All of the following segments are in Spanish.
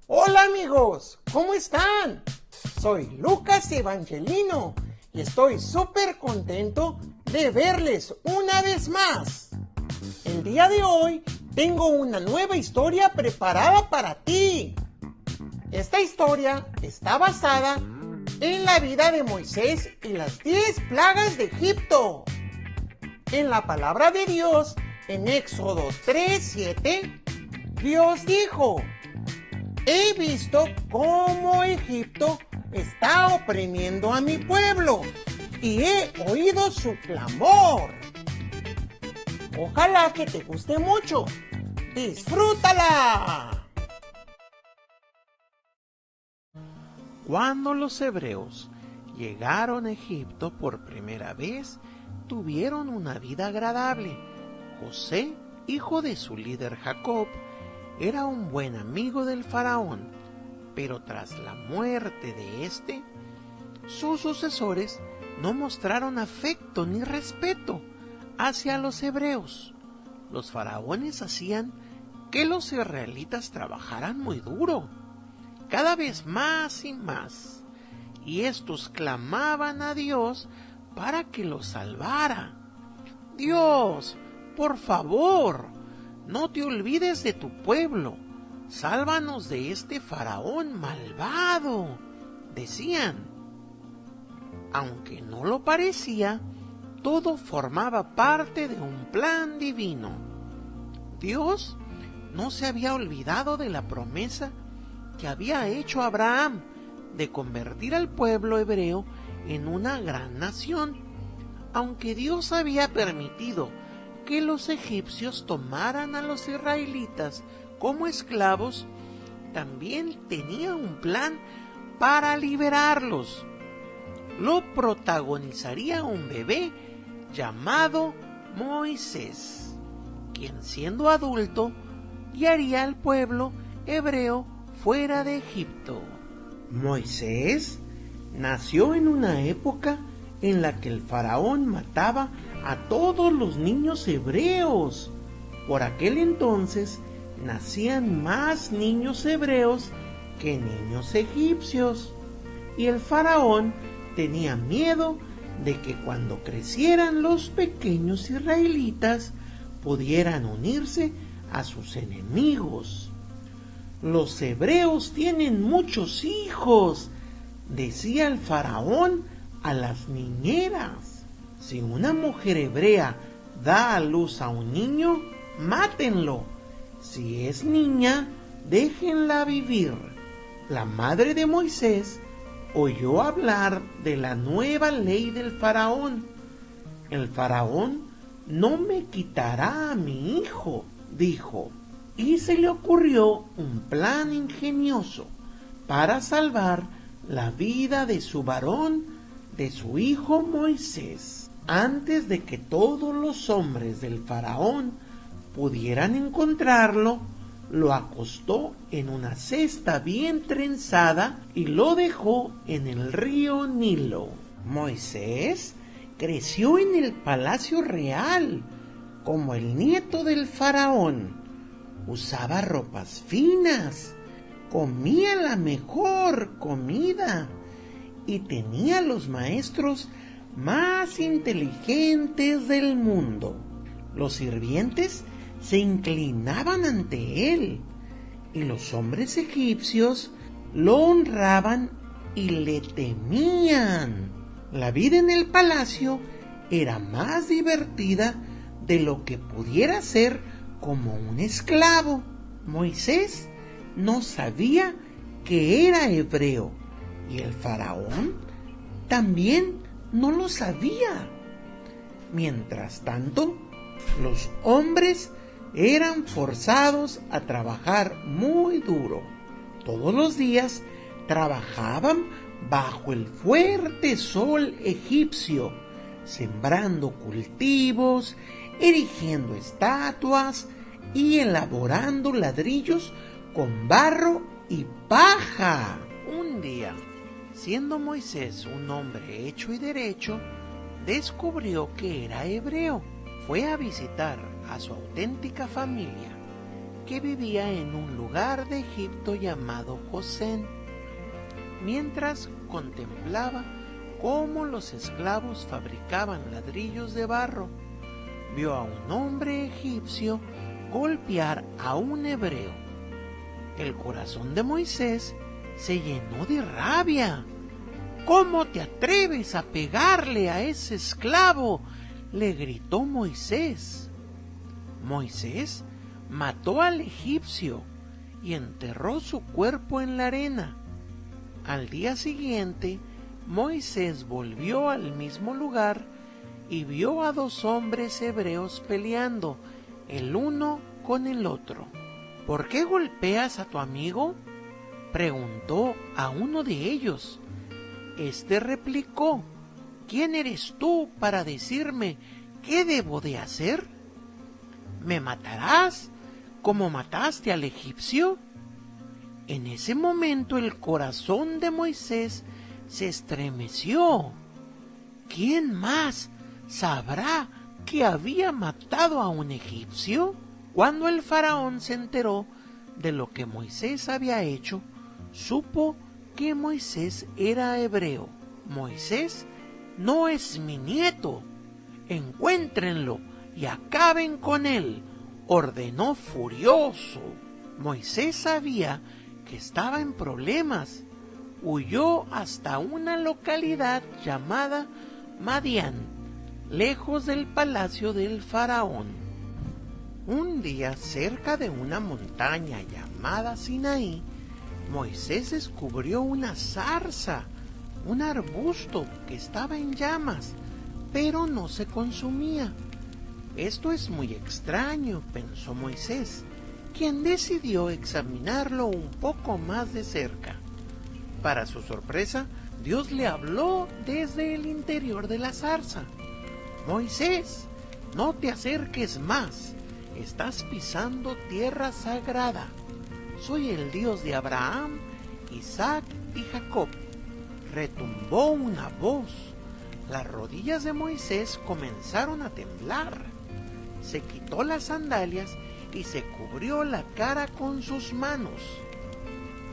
Hola amigos, ¿cómo están? Soy Lucas Evangelino y estoy súper contento de verles una vez más. El día de hoy tengo una nueva historia preparada para ti. Esta historia está basada en la vida de Moisés y las 10 plagas de Egipto. En la palabra de Dios, en Éxodo 3:7, Dios dijo: he visto cómo Egipto está oprimiendo a mi pueblo y he oído su clamor. Ojalá que te guste mucho. ¡Disfrútala! Cuando los hebreos llegaron a Egipto por primera vez, tuvieron una vida agradable. José, hijo de su líder Jacob, era un buen amigo del faraón, pero tras la muerte de este, sus sucesores no mostraron afecto ni respeto hacia los hebreos. Los faraones hacían que los israelitas trabajaran muy duro, cada vez más y más, y estos clamaban a Dios para que los salvara. Dios, por favor, no te olvides de tu pueblo, sálvanos de este faraón malvado, decían. Aunque no lo parecía, todo formaba parte de un plan divino. Dios no se había olvidado de la promesa que había hecho Abraham de convertir al pueblo hebreo en una gran nación. Aunque Dios había permitido que los egipcios tomaran a los israelitas como esclavos, también tenía un plan para liberarlos. Lo protagonizaría un bebé llamado Moisés, quien siendo adulto guiaría al pueblo hebreo fuera de Egipto. Moisés nació en una época en la que el faraón mataba a todos los niños hebreos. Por aquel entonces nacían más niños hebreos que niños egipcios, y el faraón tenía miedo de que cuando crecieran los pequeños israelitas pudieran unirse a sus enemigos. Los hebreos tienen muchos hijos, decía el faraón a las niñeras. Si una mujer hebrea da a luz a un niño, mátenlo. Si es niña, déjenla vivir. La madre de Moisés oyó hablar de la nueva ley del faraón. El faraón no me quitará a mi hijo, dijo, y se le ocurrió un plan ingenioso para salvar la vida de su varón, de su hijo Moisés. Antes de que todos los hombres del faraón pudieran encontrarlo, lo acostó en una cesta bien trenzada y lo dejó en el río Nilo. Moisés creció en el palacio real como el nieto del faraón. Usaba ropas finas, comía la mejor comida y tenía los maestros más inteligentes del mundo. Los sirvientes se inclinaban ante él y los hombres egipcios lo honraban y le temían. La vida en el palacio era más divertida de lo que pudiera ser como un esclavo. Moisés no sabía que era hebreo y el faraón también no lo sabía. Mientras tanto, los hombres eran forzados a trabajar muy duro. Todos los días trabajaban bajo el fuerte sol egipcio, sembrando cultivos, erigiendo estatuas y elaborando ladrillos con barro y paja. Un día, siendo Moisés un hombre hecho y derecho, descubrió que era hebreo. Fue a visitar a su auténtica familia que vivía en un lugar de Egipto llamado Gosén. Mientras contemplaba cómo los esclavos fabricaban ladrillos de barro, vio a un hombre egipcio golpear a un hebreo. El corazón de Moisés se llenó de rabia. «¿Cómo te atreves a pegarle a ese esclavo?», le gritó Moisés. Moisés mató al egipcio y enterró su cuerpo en la arena. Al día siguiente, Moisés volvió al mismo lugar y vio a dos hombres hebreos peleando, el uno con el otro. «¿Por qué golpeas a tu amigo?», preguntó a uno de ellos. Este replicó: «¿Quién eres tú para decirme qué debo de hacer? ¿Me matarás como mataste al egipcio?». En ese momento el corazón de Moisés se estremeció. ¿Quién más sabrá que había matado a un egipcio? Cuando el faraón se enteró de lo que Moisés había hecho, supo que Moisés era hebreo. «Moisés no es mi nieto. Encuéntrenlo y acaben con él», ordenó furioso. Moisés sabía que estaba en problemas. Huyó hasta una localidad llamada Madián, lejos del palacio del faraón. Un día, cerca de una montaña llamada Sinaí, Moisés descubrió una zarza, un arbusto que estaba en llamas, pero no se consumía. «Esto es muy extraño», pensó Moisés, quien decidió examinarlo un poco más de cerca. Para su sorpresa, Dios le habló desde el interior de la zarza. «Moisés, no te acerques más, estás pisando tierra sagrada. Soy el Dios de Abraham, Isaac y Jacob». Retumbó una voz. Las rodillas de Moisés comenzaron a temblar. Se quitó las sandalias y se cubrió la cara con sus manos.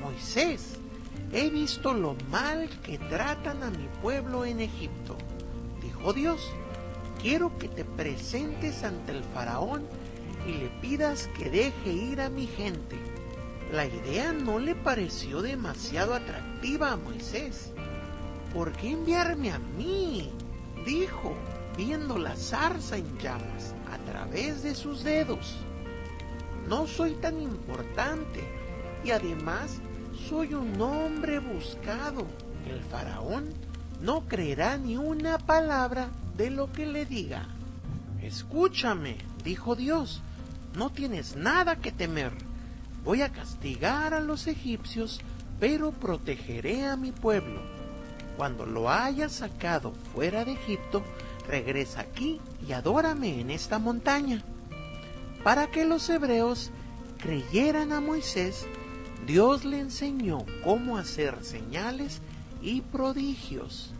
«Moisés, he visto lo mal que tratan a mi pueblo en Egipto», dijo Dios. «Quiero que te presentes ante el faraón y le pidas que deje ir a mi gente». La idea no le pareció demasiado atractiva a Moisés. «¿Por qué enviarme a mí?», dijo, viendo la zarza en llamas a través de sus dedos. «No soy tan importante y además soy un hombre buscado. El faraón no creerá ni una palabra de lo que le diga». «Escúchame», dijo Dios, «no tienes nada que temer. Voy a castigar a los egipcios, pero protegeré a mi pueblo. Cuando lo hayas sacado fuera de Egipto, regresa aquí y adórame en esta montaña». Para que los hebreos creyeran a Moisés, Dios le enseñó cómo hacer señales y prodigios.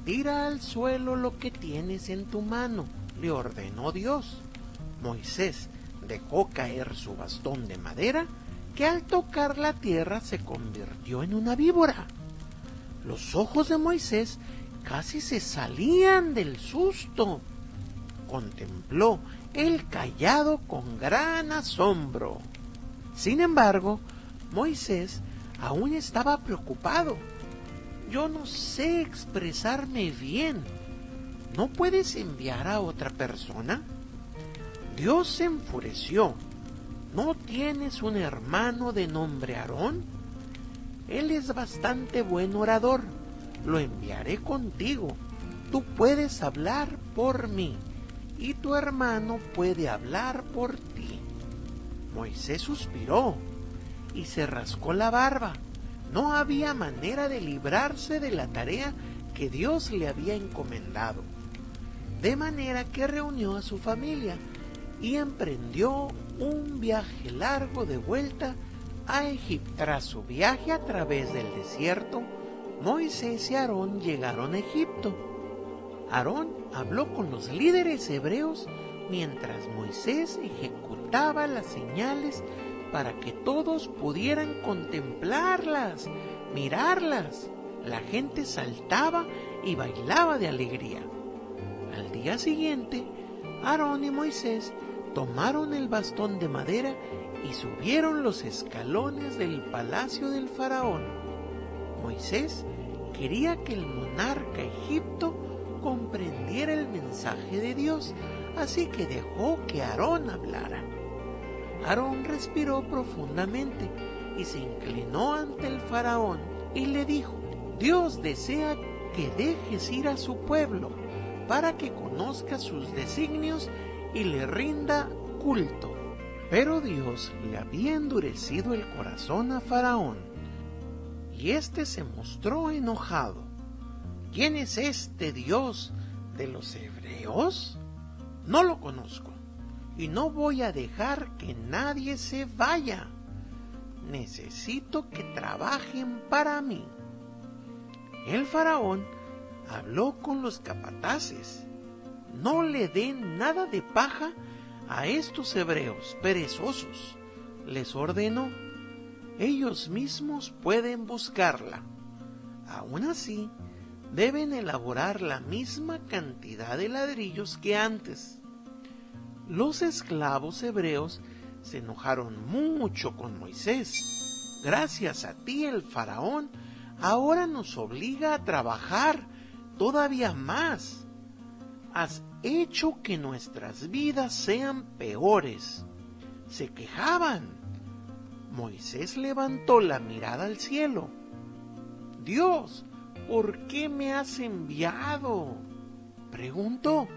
«Tira al suelo lo que tienes en tu mano», le ordenó Dios. Moisés dejó caer su bastón de madera, que al tocar la tierra se convirtió en una víbora. Los ojos de Moisés casi se salían del susto. Contempló el cayado con gran asombro. Sin embargo, Moisés aún estaba preocupado. «Yo no sé expresarme bien. ¿No puedes enviar a otra persona?». Dios se enfureció. «¿No tienes un hermano de nombre Aarón? Él es bastante buen orador. Lo enviaré contigo. Tú puedes hablar por mí y tu hermano puede hablar por ti». Moisés suspiró y se rascó la barba. No había manera de librarse de la tarea que Dios le había encomendado. De manera que reunió a su familia y emprendió un viaje largo de vuelta a Egipto. Tras su viaje a través del desierto, Moisés y Aarón llegaron a Egipto. Aarón habló con los líderes hebreos mientras Moisés ejecutaba presentaba las señales para que todos pudieran contemplarlas, mirarlas. La gente saltaba y bailaba de alegría. Al día siguiente, Aarón y Moisés tomaron el bastón de madera y subieron los escalones del palacio del faraón. Moisés quería que el monarca egipcio comprendiera el mensaje de Dios, así que dejó que Aarón hablara. Aarón respiró profundamente y se inclinó ante el faraón y le dijo: Dios desea que dejes ir a su pueblo para que conozca sus designios y le rinda culto. Pero Dios le había endurecido el corazón a Faraón, y éste se mostró enojado. ¿Quién es este Dios de los hebreos? No lo conozco, y no voy a dejar que nadie se vaya. Necesito que trabajen para mí. El faraón habló con los capataces. No le den nada de paja a estos hebreos perezosos, les ordenó. Ellos mismos pueden buscarla. Aún así, deben elaborar la misma cantidad de ladrillos que antes. Los esclavos hebreos se enojaron mucho con Moisés. Gracias a ti, el faraón ahora nos obliga a trabajar todavía más. Has hecho que nuestras vidas sean peores. Se quejaban. Moisés levantó la mirada al cielo. Dios, ¿por qué me has enviado?, preguntó.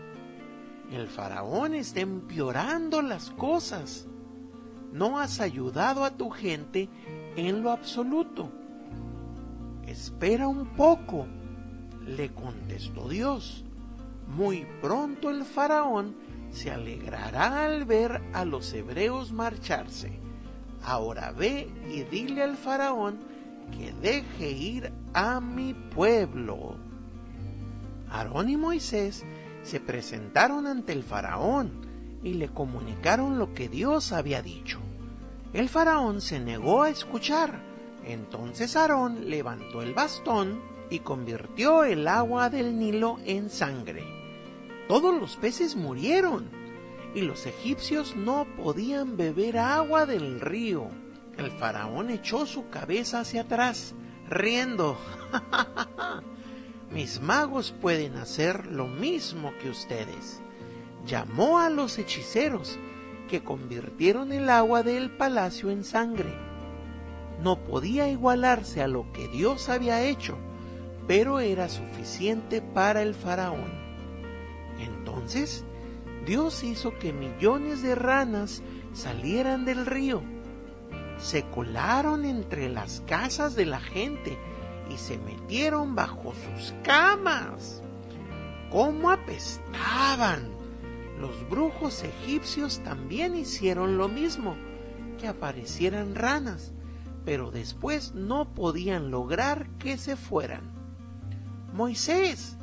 El faraón está empeorando las cosas. No has ayudado a tu gente en lo absoluto. Espera un poco, le contestó Dios. Muy pronto el faraón se alegrará al ver a los hebreos marcharse. Ahora ve y dile al faraón que deje ir a mi pueblo. Aarón y Moisés se presentaron ante el faraón y le comunicaron lo que Dios había dicho. El faraón se negó a escuchar. Entonces Aarón levantó el bastón y convirtió el agua del Nilo en sangre. Todos los peces murieron y los egipcios no podían beber agua del río. El faraón echó su cabeza hacia atrás, riendo. Mis magos pueden hacer lo mismo que ustedes. Llamó a los hechiceros, que convirtieron el agua del palacio en sangre. No podía igualarse a lo que Dios había hecho, pero era suficiente para el faraón. Entonces, Dios hizo que millones de ranas salieran del río. Se colaron entre las casas de la gente y se metieron bajo sus camas. ¡Cómo apestaban! Los brujos egipcios también hicieron lo mismo, que aparecieran ranas, pero después no podían lograr que se fueran. Moisés,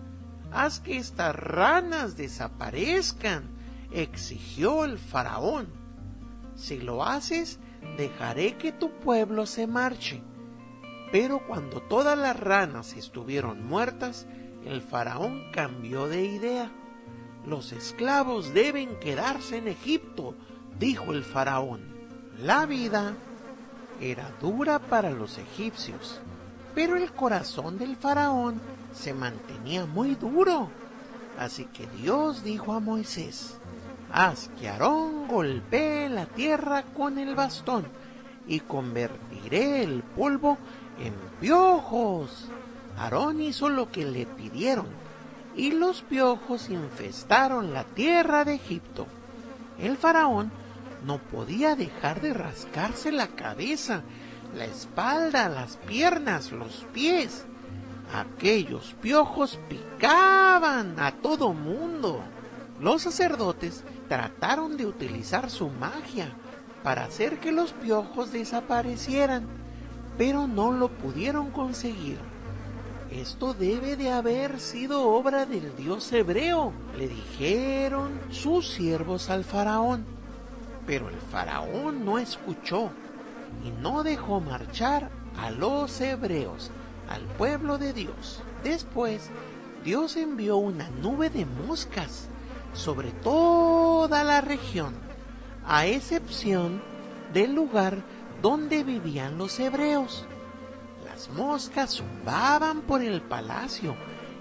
haz que estas ranas desaparezcan, exigió el faraón. Si lo haces, dejaré que tu pueblo se marche. Pero cuando todas las ranas estuvieron muertas, el faraón cambió de idea. Los esclavos deben quedarse en Egipto, dijo el faraón. La vida era dura para los egipcios, pero el corazón del faraón se mantenía muy duro. Así que Dios dijo a Moisés: haz que Aarón golpee la tierra con el bastón y convertiré el polvo en piojos. Aarón hizo lo que le pidieron y los piojos infestaron la tierra de Egipto. El faraón no podía dejar de rascarse la cabeza, la espalda, las piernas, los pies. Aquellos piojos picaban a todo mundo. Los sacerdotes trataron de utilizar su magia para hacer que los piojos desaparecieran, pero no lo pudieron conseguir. Esto debe de haber sido obra del Dios hebreo, le dijeron sus siervos al faraón. Pero el faraón no escuchó y no dejó marchar a los hebreos, al pueblo de Dios. Después, Dios envió una nube de moscas sobre toda la región, a excepción del lugar donde vivían los hebreos. Las moscas zumbaban por el palacio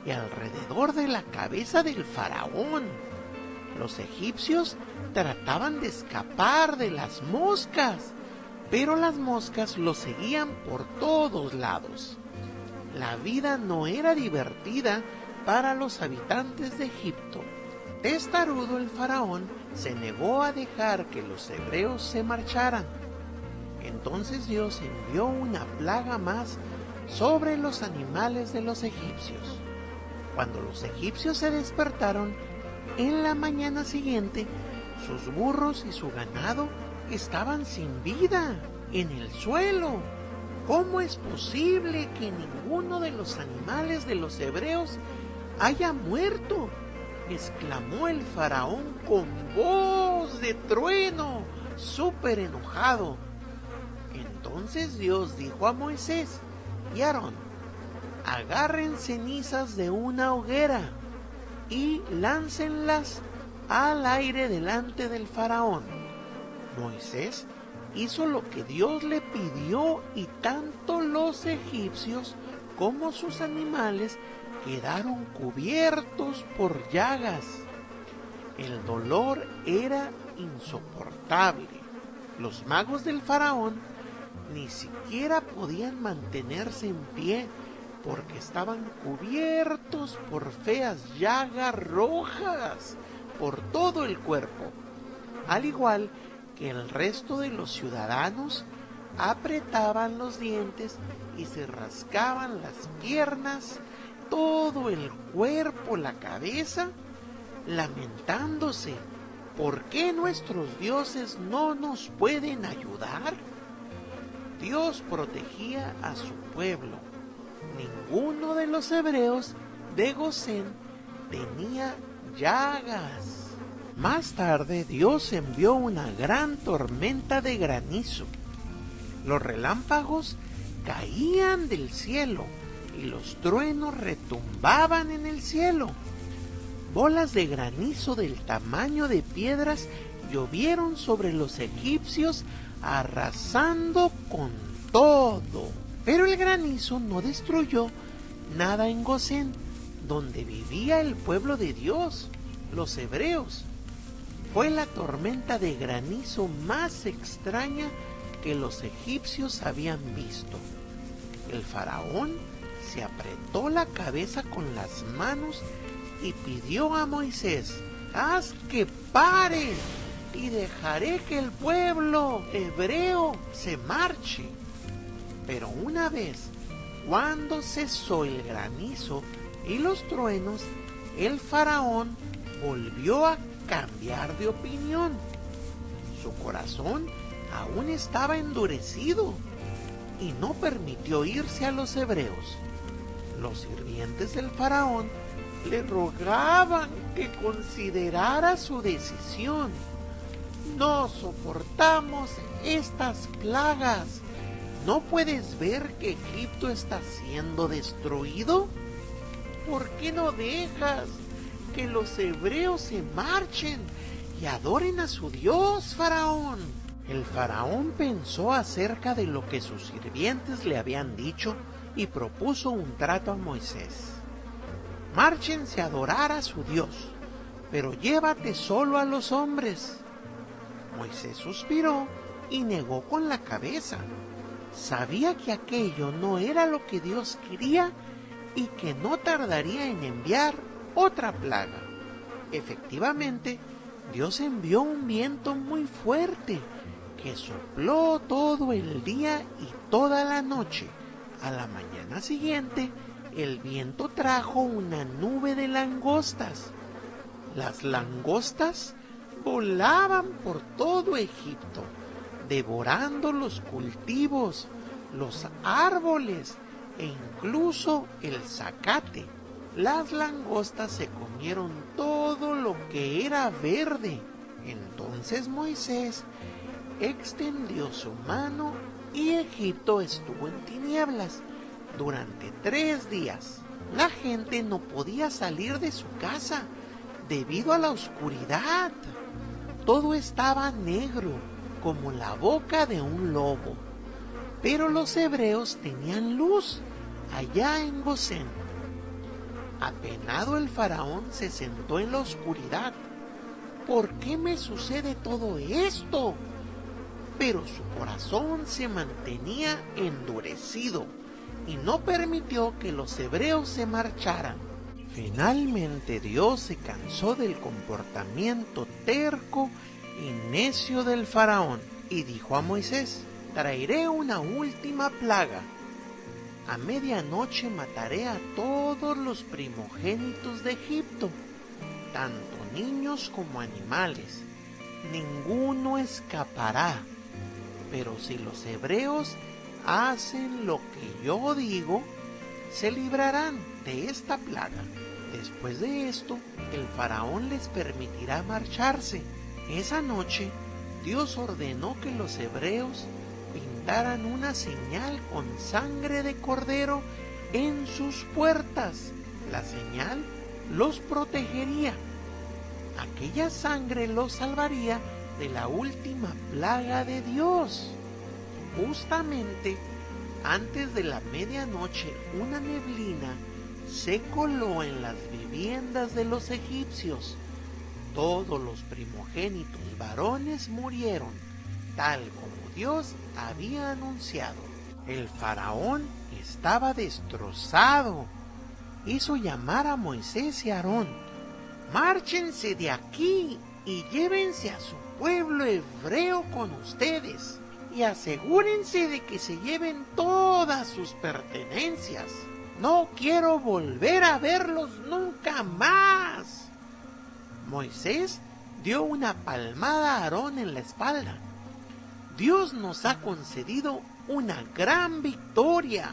y alrededor de la cabeza del faraón. Los egipcios trataban de escapar de las moscas, pero las moscas los seguían por todos lados. La vida no era divertida para los habitantes de Egipto. Testarudo el faraón se negó a dejar que los hebreos se marcharan. Entonces Dios envió una plaga más sobre los animales de los egipcios. Cuando los egipcios se despertaron, en la mañana siguiente, sus burros y su ganado estaban sin vida, en el suelo. ¿Cómo es posible que ninguno de los animales de los hebreos haya muerto?, exclamó el faraón con voz de trueno, súper enojado. Entonces Dios dijo a Moisés y Aarón: agarren cenizas de una hoguera y láncenlas al aire delante del faraón. Moisés hizo lo que Dios le pidió y tanto los egipcios como sus animales quedaron cubiertos por llagas. El dolor era insoportable. Los magos del faraón ni siquiera podían mantenerse en pie porque estaban cubiertos por feas llagas rojas por todo el cuerpo. Al igual que el resto de los ciudadanos, apretaban los dientes y se rascaban las piernas, todo el cuerpo, la cabeza, lamentándose. ¿Por qué nuestros dioses no nos pueden ayudar? Dios protegía a su pueblo. Ninguno de los hebreos de Gosén tenía llagas. Más tarde Dios envió una gran tormenta de granizo. Los relámpagos caían del cielo y los truenos retumbaban en el cielo. Bolas de granizo del tamaño de piedras llovieron sobre los egipcios, arrasando con todo. Pero el granizo no destruyó nada en Gosén, donde vivía el pueblo de Dios, los hebreos. Fue la tormenta de granizo más extraña que los egipcios habían visto. El faraón se apretó la cabeza con las manos y pidió a Moisés: haz que pare y dejaré que el pueblo hebreo se marche. Pero una vez, cuando cesó el granizo y los truenos, el faraón volvió a cambiar de opinión. Su corazón aún estaba endurecido y no permitió irse a los hebreos. Los sirvientes del faraón le rogaban que considerara su decisión. No soportamos estas plagas. ¿No puedes ver que Egipto está siendo destruido? ¿Por qué no dejas que los hebreos se marchen y adoren a su Dios, faraón? El faraón pensó acerca de lo que sus sirvientes le habían dicho y propuso un trato a Moisés. Márchense a adorar a su Dios, pero llévate solo a los hombres. Moisés suspiró y negó con la cabeza. Sabía que aquello no era lo que Dios quería y que no tardaría en enviar otra plaga. Efectivamente, Dios envió un viento muy fuerte que sopló todo el día y toda la noche. A la mañana siguiente, el viento trajo una nube de langostas. Las langostas volaban por todo Egipto, devorando los cultivos, los árboles e incluso el zacate. Las langostas se comieron todo lo que era verde. Entonces Moisés extendió su mano y Egipto estuvo en tinieblas durante 3 días. La gente no podía salir de su casa debido a la oscuridad. Todo estaba negro como la boca de un lobo. Pero los hebreos tenían luz allá en Gosén. Apenado el faraón se sentó en la oscuridad. ¿Por qué me sucede todo esto? Pero su corazón se mantenía endurecido y no permitió que los hebreos se marcharan. Finalmente Dios se cansó del comportamiento terco y necio del faraón y dijo a Moisés: traeré una última plaga. A medianoche mataré a todos los primogénitos de Egipto, tanto niños como animales. Ninguno escapará. Pero si los hebreos hacen lo que yo digo, se librarán de esta plaga. Después de esto, el faraón les permitirá marcharse. Esa noche, Dios ordenó que los hebreos pintaran una señal con sangre de cordero en sus puertas. La señal los protegería. Aquella sangre los salvaría de la última plaga de Dios. Justamente antes de la medianoche, una neblina se coló en las viviendas de los egipcios. Todos los primogénitos varones murieron, tal como Dios había anunciado. El faraón estaba destrozado. Hizo llamar a Moisés y a Aarón: márchense de aquí y llévense a su pueblo hebreo con ustedes, y asegúrense de que se lleven todas sus pertenencias. No quiero volver a verlos nunca más. Moisés dio una palmada a Aarón en la espalda. Dios nos ha concedido una gran victoria.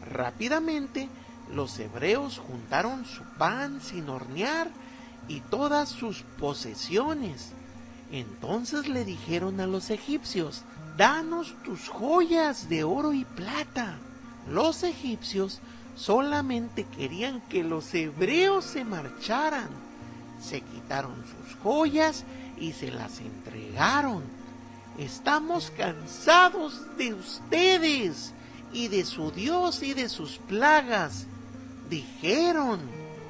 Rápidamente los hebreos juntaron su pan sin hornear y todas sus posesiones. Entonces le dijeron a los egipcios: danos tus joyas de oro y plata. Los egipcios solamente querían que los hebreos se marcharan. Se quitaron sus joyas y se las entregaron. Estamos cansados de ustedes y de su Dios y de sus plagas. Dijeron: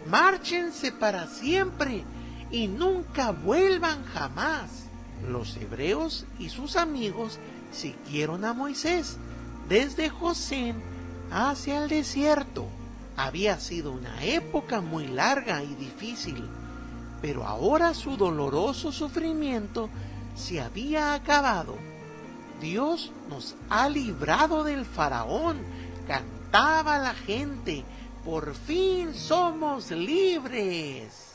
márchense para siempre y nunca vuelvan jamás. Los hebreos y sus amigos siguieron a Moisés desde Gosén hacia el desierto. Había sido una época muy larga y difícil, pero ahora su doloroso sufrimiento se había acabado. Dios nos ha librado del faraón, cantaba la gente. Por fin somos libres.